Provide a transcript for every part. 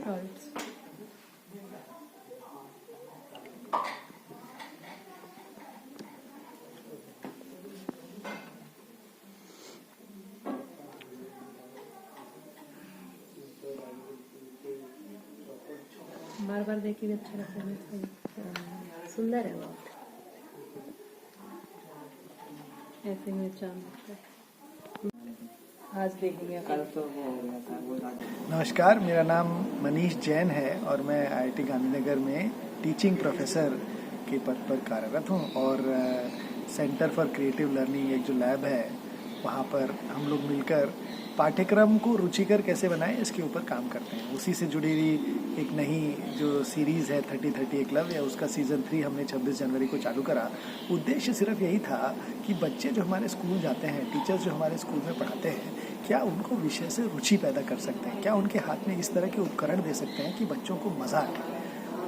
salt. बार बार देखिए अच्छा लगता है, सुंदर है बहुत, ऐसे में अच्छा लगता है। आज देखेंगे कल तो वो हो गया था वो। नमस्कार, मेरा नाम मनीष जैन है और मैं आईआईटी गांधीनगर में टीचिंग प्रोफेसर के पद पर कार्यरत हूँ और सेंटर फॉर क्रिएटिव लर्निंग एक जो लैब है वहाँ पर हम लोग मिलकर पाठ्यक्रम को रुचिकर कैसे बनाएं इसके ऊपर काम करते हैं। उसी से जुड़ी हुई एक नई जो सीरीज़ है 30-30 एकलव्य, उसका सीज़न 3 हमने 26 जनवरी को चालू करा। उद्देश्य सिर्फ यही था कि बच्चे जो हमारे स्कूल जाते हैं, टीचर्स जो हमारे स्कूल में पढ़ाते हैं, क्या उनको विषय से रुचि पैदा कर सकते हैं, क्या उनके हाथ में इस तरह के उपकरण दे सकते हैं कि बच्चों को मज़ा आए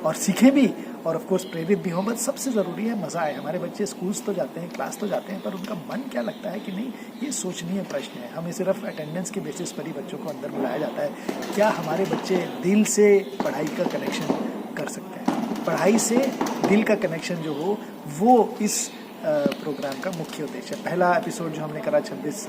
और सीखें भी और ऑफ कोर्स प्रेरित भी हों। बस सबसे ज़रूरी है मज़ा आए। हमारे बच्चे स्कूल्स तो जाते हैं, क्लास तो जाते हैं, पर उनका मन क्या लगता है कि नहीं, ये सोचनीय प्रश्न है। हमें सिर्फ अटेंडेंस के बेसिस पर ही बच्चों को अंदर बुलाया जाता है। क्या हमारे बच्चे दिल से पढ़ाई का कनेक्शन कर सकते हैं? पढ़ाई से दिल का कनेक्शन जो हो वो इस प्रोग्राम का मुख्य उद्देश्य है। पहला एपिसोड जो हमने करा 26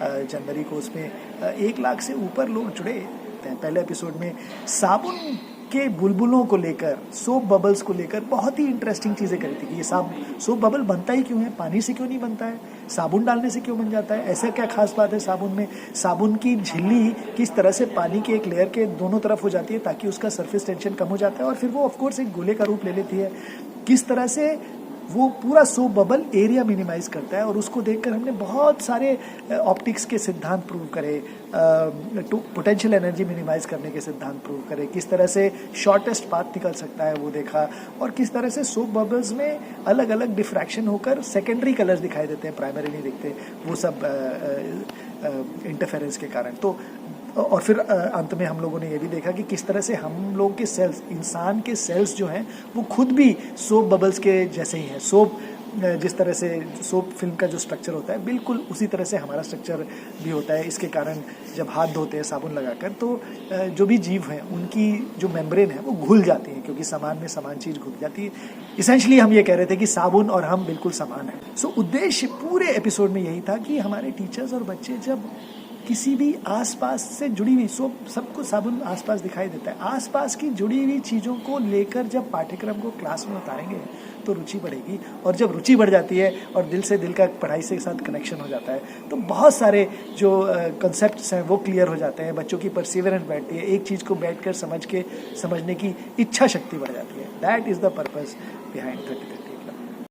जनवरी को, उसमें 1 लाख से ऊपर लोग जुड़े हैं। पहले एपिसोड में साबुन के बुलबुलों को लेकर, सोप बबल्स को लेकर बहुत ही इंटरेस्टिंग चीज़ें करी थी कि ये सोप बबल बनता ही क्यों है, पानी से क्यों नहीं बनता है, साबुन डालने से क्यों बन जाता है, ऐसा क्या खास बात है साबुन में। साबुन की झिल्ली किस तरह से पानी के एक लेयर के दोनों तरफ हो जाती है ताकि उसका सरफेस टेंशन कम हो जाता है और फिर वो ऑफकोर्स एक गोले का रूप ले लेती है। किस तरह से वो पूरा सोप बबल एरिया मिनिमाइज करता है और उसको देखकर हमने बहुत सारे ऑप्टिक्स के सिद्धांत प्रूव करे, पोटेंशियल एनर्जी मिनिमाइज करने के सिद्धांत प्रूव करे, किस तरह से शॉर्टेस्ट पाथ निकल सकता है वो देखा, और किस तरह से सोप बबल्स में अलग अलग डिफ्रैक्शन होकर सेकेंडरी कलर्स दिखाई देते हैं, प्राइमरी नहीं दिखते, वो सब इंटरफेरेंस के कारण। तो और फिर अंत में हम लोगों ने ये भी देखा कि किस तरह से हम लोग के सेल्स, इंसान के सेल्स जो हैं वो खुद भी सोप बबल्स के जैसे ही हैं। सोप जिस तरह से सोप फिल्म का जो स्ट्रक्चर होता है बिल्कुल उसी तरह से हमारा स्ट्रक्चर भी होता है। इसके कारण जब हाथ धोते हैं साबुन लगाकर तो जो भी जीव हैं उनकी जो मेम्ब्रेन है वो घुल जाती है, क्योंकि सामान में समान चीज़ घुल जाती है। इसेंशली हम ये कह रहे थे कि साबुन और हम बिल्कुल समान हैं। सो उद्देश्य पूरे एपिसोड में यही था कि हमारे टीचर्स और बच्चे जब किसी भी आसपास से जुड़ी हुई, सबको साबुन आसपास दिखाई देता है, आसपास की जुड़ी हुई चीज़ों को लेकर जब पाठ्यक्रम को क्लास में उतारेंगे तो रुचि बढ़ेगी, और जब रुचि बढ़ जाती है और दिल से दिल का पढ़ाई से साथ कनेक्शन हो जाता है तो बहुत सारे जो कंसेप्ट्स हैं वो क्लियर हो जाते हैं, बच्चों की परसिवरेंस बैठती है, एक चीज़ को बैठकर समझने की इच्छा शक्ति बढ़ जाती है। That is the purpose behind 30।